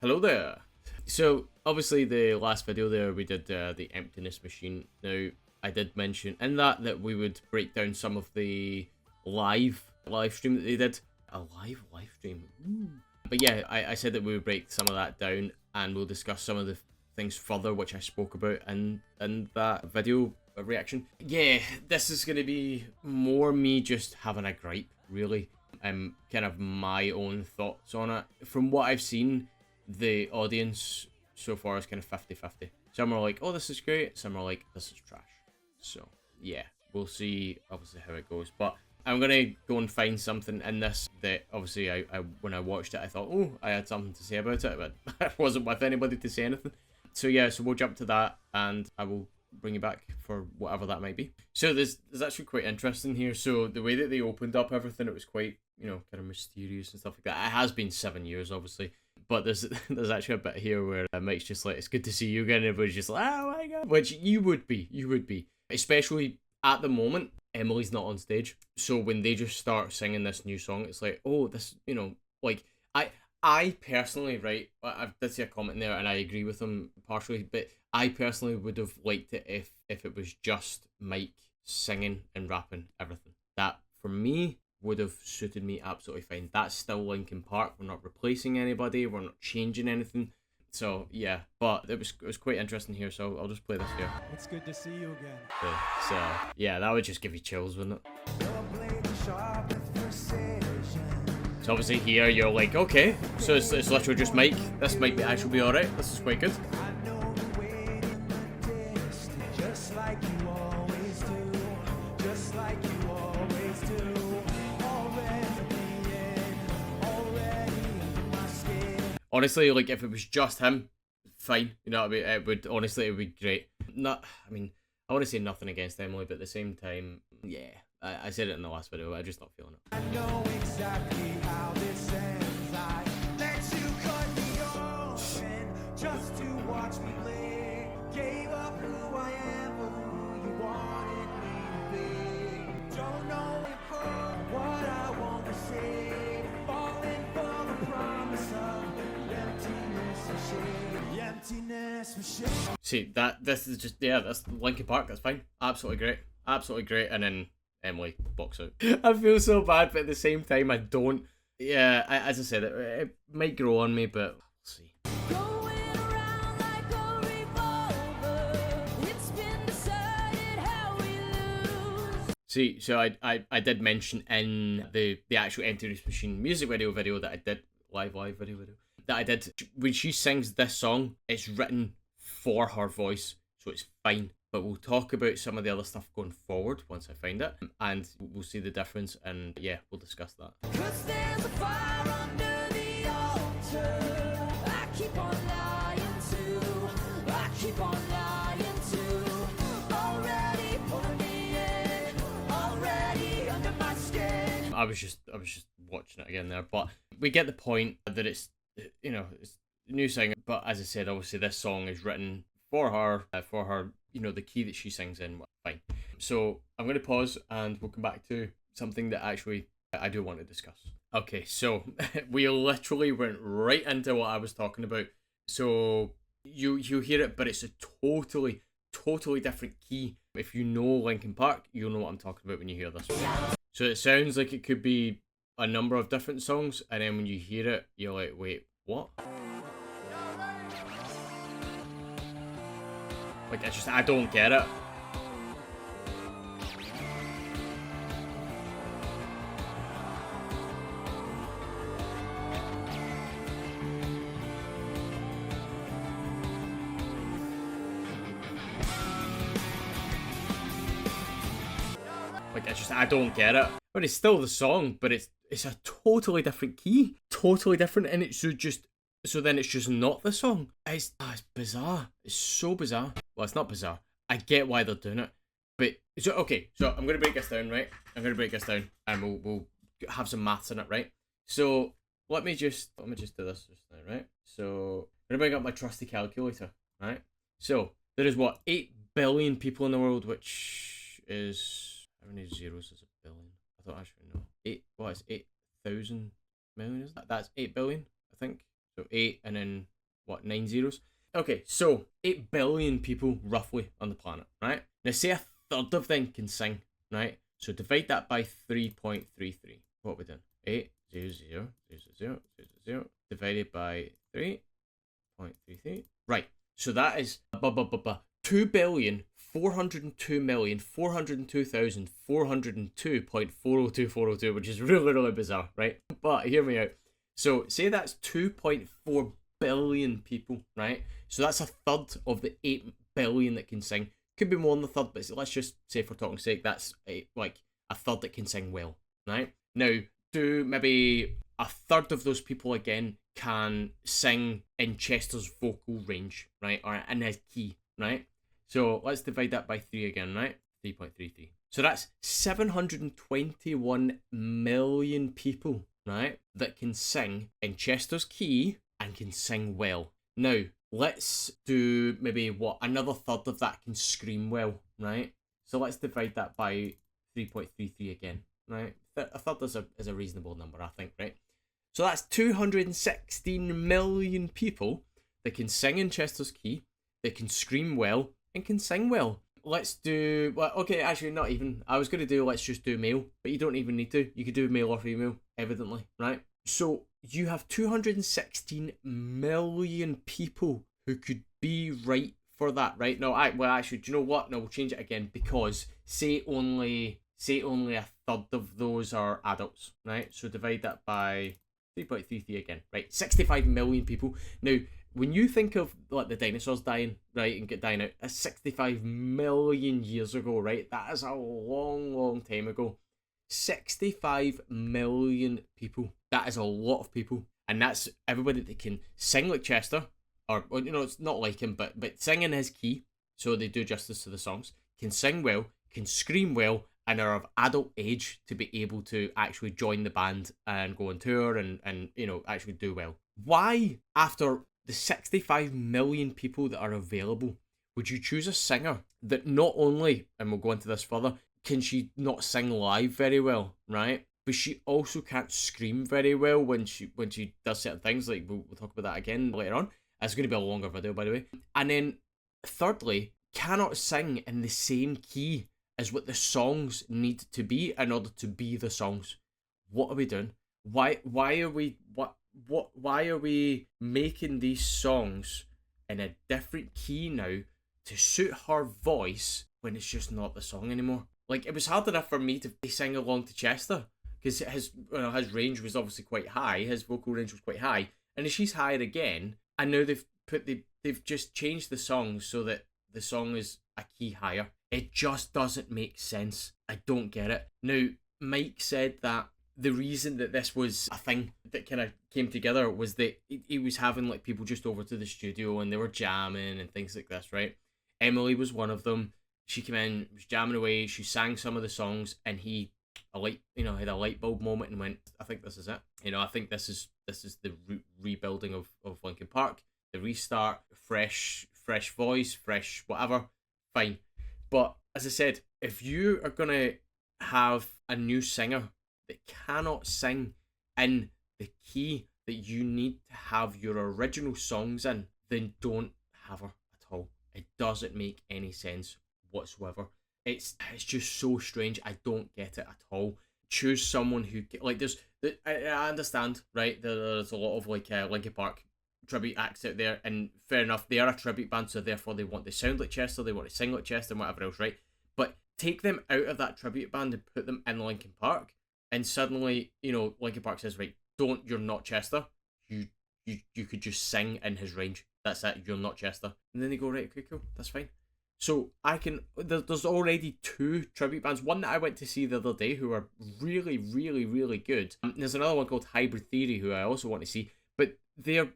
Hello there. So obviously the last video there we did the emptiness machine. Now I did mention in that we would break down some of the live stream that they did. A live stream. Ooh. But yeah, I said that we would break some of that down and we'll discuss some of the things further which I spoke about in that video reaction. Yeah, this is gonna be more me just having a gripe, really. Kind of my own thoughts on it. From what I've seen, the audience so far is kind of 50-50. Some are like, oh, this is great. Some are like, this is trash. So, yeah, we'll see, obviously, how it goes. But I'm going to go and find something in this that, obviously, I when I watched it, I thought, oh, I had something to say about it, but I wasn't with anybody to say anything. So, yeah, so we'll jump to that, and I will bring you back for whatever that might be. So there's actually quite interesting here. So the way that they opened up everything, it was quite, kind of mysterious and stuff like that. It has been 7 years, obviously. But there's actually a bit here where Mike's just like, it's good to see you again. And everybody's just like, oh my god. Which you would be. Especially at the moment, Emily's not on stage. So when they just start singing this new song, it's like, oh, this, like, I personally, right, I did see a comment there and I agree with them partially, but I personally would have liked it if it was just Mike singing and rapping everything. That, for me, would have suited me absolutely fine. That's still Linkin Park. We're not replacing anybody. We're not changing anything. So yeah, but it was quite interesting here. So I'll just play this here. It's good to see you again. So yeah, that would just give you chills, wouldn't it? So obviously here you're like, okay, so it's literally just Mike. This might actually be alright. This is quite good. Honestly, like, if it was just him, fine. You know what I mean? It would be great. I want to say nothing against Emily, but at the same time, yeah, I said it in the last video, I'm just not feeling it. I know exactly how this ends. I let you cut me open just to watch me play. Gave up who I am for who you wanted me to be. Don't know what I want to say. Falling for the promise of emptiness machine. See, this is just, that's Linkin Park, that's fine. Absolutely great, and then Emily walks out. I feel so bad, but at the same time, I don't. Yeah, as I said, it might grow on me, but we'll see. See, so I did mention in the actual Emptiness Machine music video that I did, live video, that I did, when she sings this song, it's written for her voice, so it's fine. But we'll talk about some of the other stuff going forward once I find it, and we'll see the difference, and yeah, we'll discuss that. 'Cause there's a fire under the altar. I keep on lying to. I keep on lying to. Already pulling me in. Already under my skin. I was just watching it again there, but we get the point that it's a new singer, but as I said, obviously this song is written for her, the key that she sings in. Fine. So I'm going to pause and we'll come back to something that actually I do want to discuss. Okay, so we literally went right into what I was talking about. So you hear it, but it's a totally different key. If you know Linkin Park, you'll know what I'm talking about when you hear this. So it sounds like it could be a number of different songs, and then when you hear it, you're like, wait, what? Like, I don't get it. Like, I don't get it. But it's still the song, but it's a totally different key. Totally different, and so then it's just not the song. It's bizarre. It's so bizarre. Well, it's not bizarre. I get why they're doing it. But, so I'm going to break this down, right? I'm going to break this down, and we'll have some maths in it, right? So, let me just do this just now, right? So, I'm going to bring up my trusty calculator, right? So, there is, 8 billion people in the world, which is, how many zeros is a billion? I don't actually know. It's 8,000 million, is that? That's 8 billion, I think. So 8 and then, what, 9 zeros? Okay, so 8 billion people roughly on the planet, right? Now say a third of them can sing, right? So divide that by 3.33. What are we doing? 8, 0, 0, 0, 0, 0, 0, divided by 3.33. Right, so that is 2,402,402,402.402, which is really, really bizarre, right? But hear me out. So say that's 2.4 billion people, right? So that's a third of the 8 billion that can sing. Could be more than a third, but let's just say for talking sake, that's like a third that can sing well, right? Now, do maybe a third of those people again can sing in Chester's vocal range, right? Or in his key, right? So let's divide that by 3 again, right? 3.33. So that's 721 million people, right, that can sing in Chester's key and can sing well. Now, let's do maybe another third of that can scream well, right? So let's divide that by 3.33 again, right? A third is a reasonable number, I think, right? So that's 216 million people that can sing in Chester's key, that can scream well, and can sing well. Let's do, well, okay, actually not even. I was going to do, let's just do male, but you don't even need to. You could do male or female, evidently, right? So you have 216 million people who could be right for that, right? No, actually, do you know what? No, we'll change it again, because say only a third of those are adults, right? So divide that by 3.33 again, right? 65 million people. Now, when you think of like the dinosaurs dying, right, and get dying out, that's 65 million years ago, right? That is a long, long time ago. 65 million people. That is a lot of people. And that's everybody that can sing like Chester, or you know, it's not like him, but sing in his key, so they do justice to the songs, can sing well, can scream well, and are of adult age to be able to actually join the band and go on tour and you know, actually do well. Why, after the 65 million people that are available, would you choose a singer that not only, and we'll go into this further, can she not sing live very well, right? But she also can't scream very well when she does certain things, like we'll talk about that again later on. It's going to be a longer video, by the way. And then, thirdly, cannot sing in the same key as what the songs need to be in order to be the songs. What are we doing? Why are we making these songs in a different key now to suit her voice when it's just not the song anymore? Like, it was hard enough for me to sing along to Chester, because his range was obviously quite high, his vocal range was quite high, and if she's higher again, and now they've just changed the song so that the song is a key higher. It just doesn't make sense. I don't get it. Now, Mike said that the reason that this was a thing that kind of came together was that he was having like people just over to the studio and they were jamming and things like this, right? Emily was one of them. She came in, was jamming away, she sang some of the songs, and he had a light bulb moment and went, I think this is it. You know, I think this is the rebuilding of Linkin Park, the restart, fresh voice, fresh whatever, fine. But as I said, if you are gonna have a new singer that cannot sing in the key that you need to have your original songs in, then don't have her at all. It doesn't make any sense whatsoever. It's just so strange. I don't get it at all. Choose someone who, like, I understand, right? There's a lot of like Linkin Park tribute acts out there, and fair enough, they are a tribute band, so therefore they want to sound like Chester, they want to sing like Chester and whatever else, right? But take them out of that tribute band and put them in Linkin Park, and suddenly, you know, Linkin Park says, right, you're not Chester, you could just sing in his range, that's it, you're not Chester. And then they go, right, okay, cool, that's fine. So there's already 2 tribute bands, one that I went to see the other day who are really, really, really good. There's another one called Hybrid Theory who I also want to see, but they're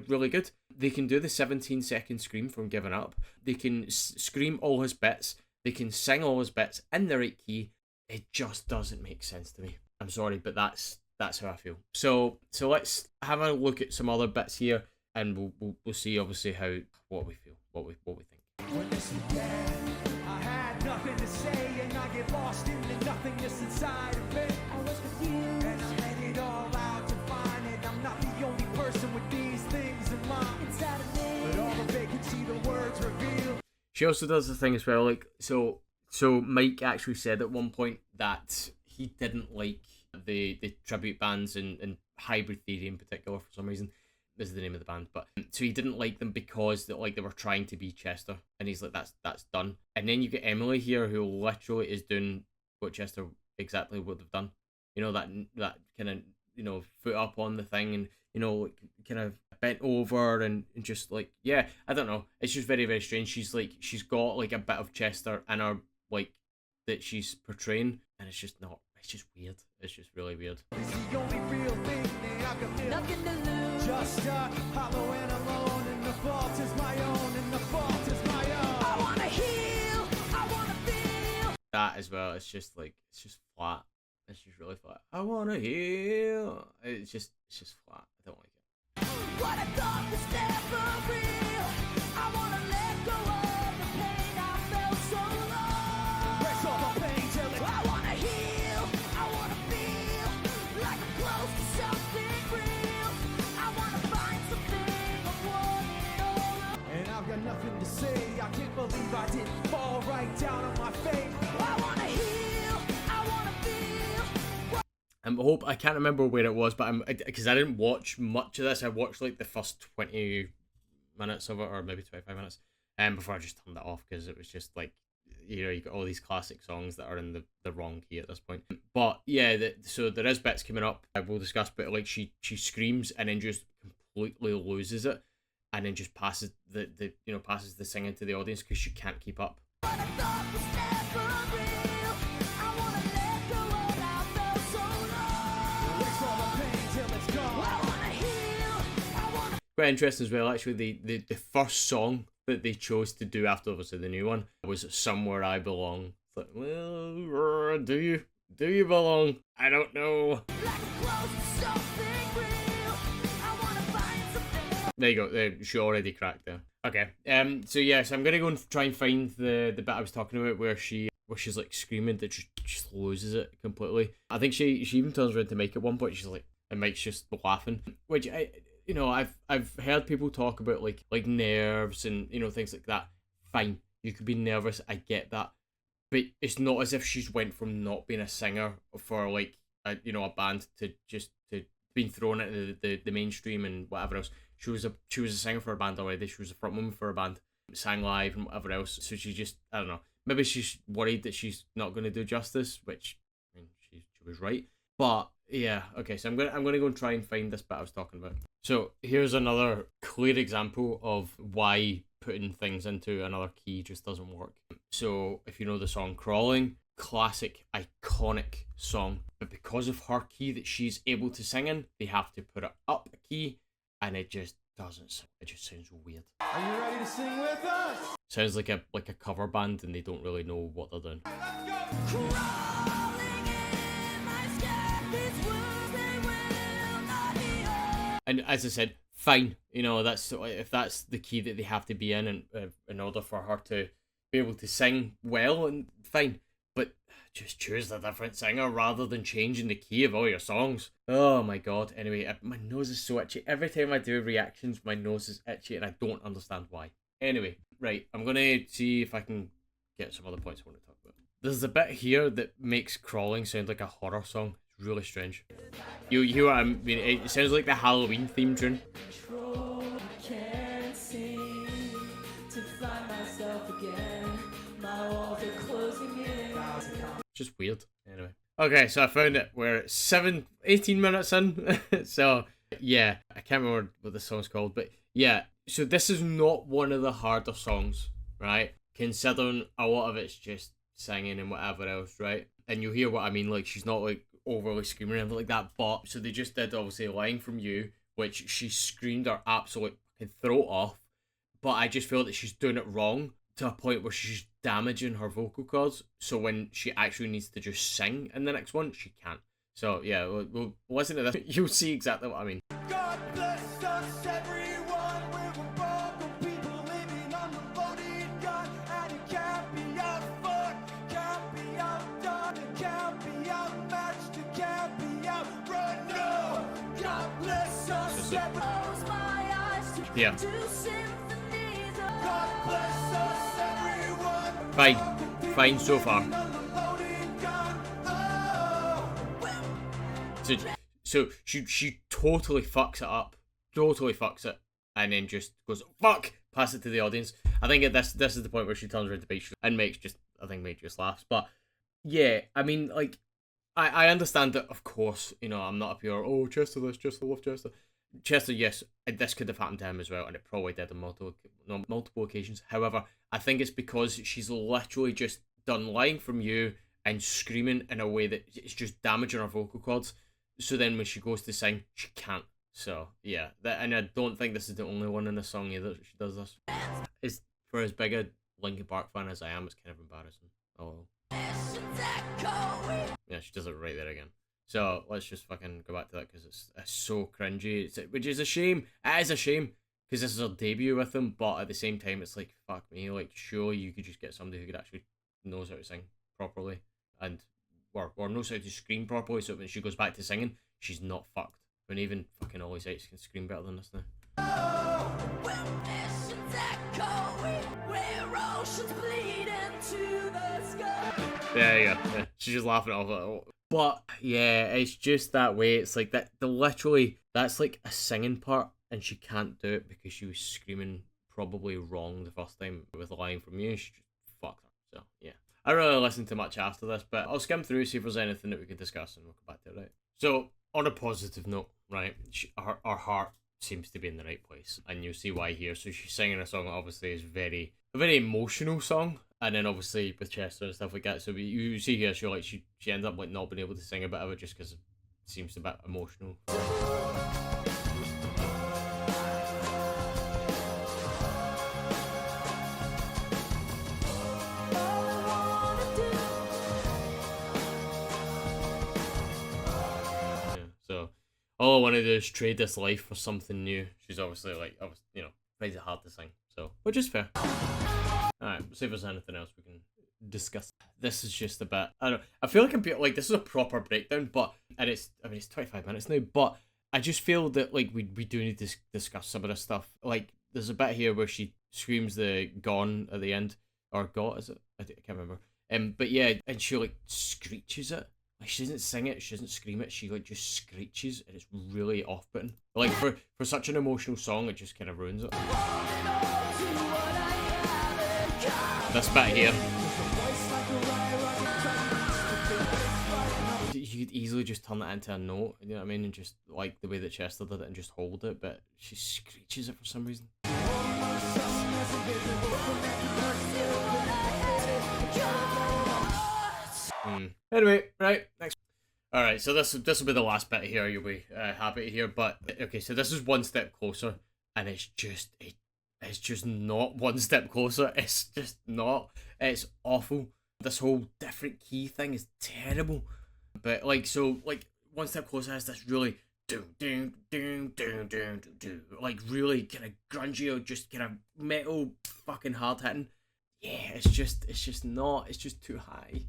really good. They can do the 17-second scream from Giving Up. They can scream all his bits. They can sing all his bits in the right key. It just doesn't make sense to me. I'm sorry, but that's how I feel. So let's have a look at some other bits here, and we'll see obviously what we feel, what we think. When this began, I had nothing to say, and I get lost in the nothingness inside of me. I was confused, and I let it all out to find it. I'm not the only person. person with these things in mind. Inside of me. But all the vacancy, the words reveal. She also does the thing as well, like, so Mike actually said at one point that he didn't like the tribute bands and Hybrid Theory in particular for some reason. This is the name of the band, but so he didn't like them because they were trying to be Chester, and he's like, that's done. And then you get Emily here, who literally is doing what Chester exactly what they've done. You know, that kind of, you know, foot up on the thing, and, you know, like, kind of bent over and just like, yeah, I don't know. It's just very, very strange. She's got like a bit of Chester in her, like, that she's portraying, and it's just not. It's just weird. It's just really weird. It's the only real thing that I can feel. Nothing to lose. Just hollow and alone, and the fault is my own, and the fault is my own. I wanna heal. I wanna feel. That as well. It's just flat. It's just really flat. I wanna heal. It's just flat. I don't like it. What I thought was never real. I wanna let go of the pain I felt so long. Erase all the pain till it. I wanna heal. I wanna feel like I'm close to something real. I wanna find something I want it all. And I've got nothing to say. I can't believe I didn't fall right down on my face. I wanna heal. I wanna feel. I can't remember where it was, but because I didn't watch much of this. I watched like the first 20 minutes of it, or maybe 25 minutes, before I just turned it off, because it was just like, you know, you got all these classic songs that are in the wrong key at this point. But yeah, so there is bits coming up we'll discuss, but like she screams and then just completely loses it, and then just passes passes the singing to the audience because she can't keep up. What I thought was never real. I wanna let go of I felt so long. Erase all the pain till it's gone. I wanna heal. I wanna. Quite interesting as well, actually. The first song that they chose to do after, obviously, the new one was Somewhere I Belong. It's like, well, do you belong? I don't know. Like I'm close to something real. I wanna find something. There you go. She already cracked there. Okay. So yes, I'm gonna go and try and find the bit I was talking about where she's like screaming that just loses it completely. I think she even turns around to Mike at one point. She's like, and Mike's just laughing, which I've heard people talk about like nerves and, you know, things like that. Fine, you could be nervous. I get that, but it's not as if she's went from not being a singer for like a band to being thrown into the mainstream and whatever else. She was a singer for a band already. She was a frontwoman for a band, sang live and whatever else. So she just, I don't know. Maybe she's worried that she's not going to do justice, which, I mean, she was right. But yeah, okay. So I'm gonna go and try and find this bit I was talking about. So here's another clear example of why putting things into another key just doesn't work. So if you know the song Crawling, classic, iconic song, but because of her key that she's able to sing in, they have to put it up a key, and it just doesn't. It just sounds weird. Are you ready to sing with us? Sounds like a cover band, and they don't really know what they're doing. Let's go. Crawling in my sky, these wounds they will not heal. And as I said, fine. You know, if that's the key that they have to be in order for her to be able to sing well, and fine. But just choose a different singer rather than changing the key of all your songs. Oh my god. Anyway, my nose is so itchy. Every time I do reactions, my nose is itchy, and I don't understand why. Anyway, right. I'm going to see if I can get some other points I want to talk about. There's a bit here that makes Crawling sound like a horror song. It's really strange. You hear what I mean? It sounds like the Halloween theme tune. Can't seem to find myself again. My walls are closing in. Just weird. Anyway. Okay, so I found it. We're 18 minutes in. So, yeah. I can't remember what the song's called, but yeah. So this is not one of the harder songs, right? Considering a lot of it's just singing and whatever else, right? And you'll hear what I mean. Like, she's not like overly screaming or anything like that, but so they just did obviously Lying From You, which she screamed her absolute fucking throat off, but I just feel that she's doing it wrong to a point where she's damaging her vocal cords, so when she actually needs to just sing in the next one, she can't. So yeah, we'll listen to this. You'll see exactly what I mean. God bless us, everyone. We're a bunch of people living on the loaded gun, and it can't be outfought, can't be outdone, it can't be outmatched, it can't be outrun. No, God bless us. honestly. Yeah. Fine so far. So she totally fucks it up, totally fucks it, and then just goes fuck, pass it to the audience. I think this is the point where she turns around to beat and makes just laughs. But yeah, I mean, like, I understand that, of course, you know, I'm not up here, oh, Chester this, Chester love Chester. Chester, yes, this could have happened to him as well, and it probably did on multiple occasions. However, I think it's because she's literally just done Lying From You and screaming in a way that it's just damaging her vocal cords. So then when she goes to sing, she can't. So yeah, and I don't think this is the only one in the song either that she does this. It's, for as big a Linkin Park fan as I am, it's kind of embarrassing. Oh. Yeah, she does it right there again. So let's just fucking go back to that because it's so cringy. Which is a shame. It is a shame because this is her debut with them, but at the same time, it's like, fuck me. Like, surely you could just get somebody who could actually knows how to sing properly and or knows how to scream properly, so when she goes back to singing, she's not fucked. When even fucking Ollie Sykes can scream better than this now. There you go. Yeah. She's just laughing off it. Oh. But yeah, it's just that way. It's like that. That's like a singing part, and she can't do it because she was screaming probably wrong the first time with Lying From You. She just fucked her. So yeah, I don't really listen to much after this, but I'll skim through, see if there's anything that we can discuss, and we'll come back to it. Right. So on a positive note, right, her heart seems to be in the right place, and you'll see why here. So she's singing a song that obviously is a very emotional song. And then obviously with Chester and stuff like that, so you see here, she ends up like not being able to sing a bit of it just because it seems a bit emotional. Yeah, so all I want to do is trade this life for something new. She's obviously like, you know, finds it hard to sing, so which is fair. Alright, see if there's anything else we can discuss. This is just a bit, I feel like this is a proper breakdown, but, and it's 25 minutes now, but I just feel that, like, we do need to discuss some of this stuff. Like, there's a bit here where she screams the gone at the end, or got, is it? I can't remember. But yeah, and she, like, screeches it. Like, she doesn't sing it, she doesn't scream it, she, like, just screeches, and it's really off-putting. Like, for such an emotional song, it just kind of ruins it. This bit here, you could easily just turn that into a note, you know what I mean, and just like the way that Chester did it and just hold it, but she screeches it for some reason. Anyway, right, next. Alright, so this will be the last bit here, you'll be happy to hear, but okay, so this is One Step Closer, and it's just not one step closer. It's just not. It's awful. This whole different key thing is terrible. But like, so like One Step Closer has this really like really kind of grungy or just kind of metal fucking hard hitting. Yeah, it's just not. It's just too high.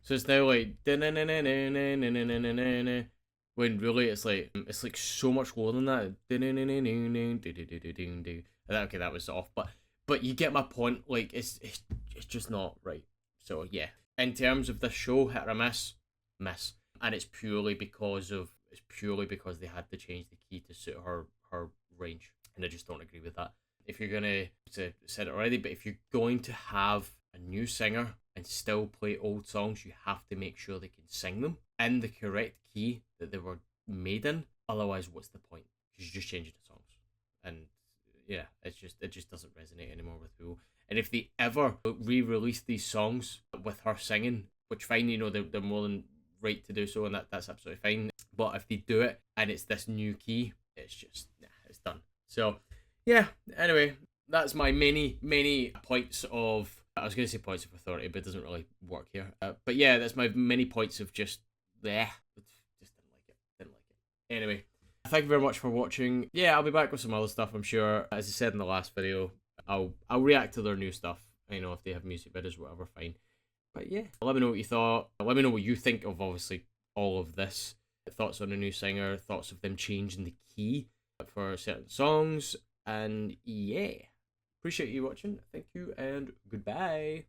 So it's now like when really it's like so much lower than that. Okay, that was off, but you get my point. Like it's just not right. So yeah, in terms of the show, hit or miss, and it's purely because they had to change the key to suit her range, and I just don't agree with that. If you're gonna, I said it already, but if you're going to have a new singer and still play old songs, you have to make sure they can sing them in the correct key that they were made in. Otherwise, what's the point? Because you're just changing the songs, and yeah, it just doesn't resonate anymore with people. And if they ever re-release these songs with her singing, which fine, you know, they're more than right to do so, and that's absolutely fine. But if they do it and it's this new key, it's just it's done. So yeah. Anyway, that's my many points of I was going to say points of authority, but it doesn't really work here. But yeah, that's my many points of just there. Just didn't like it. Didn't like it. Anyway, thank you very much for watching. Yeah, I'll be back with some other stuff, I'm sure. As I said in the last video, I'll react to their new stuff. You know, if they have music videos, whatever, fine. But yeah, let me know what you thought. Let me know what you think of, obviously, all of this. Thoughts on the new singer, thoughts of them changing the key for certain songs. And yeah, appreciate you watching. Thank you and goodbye.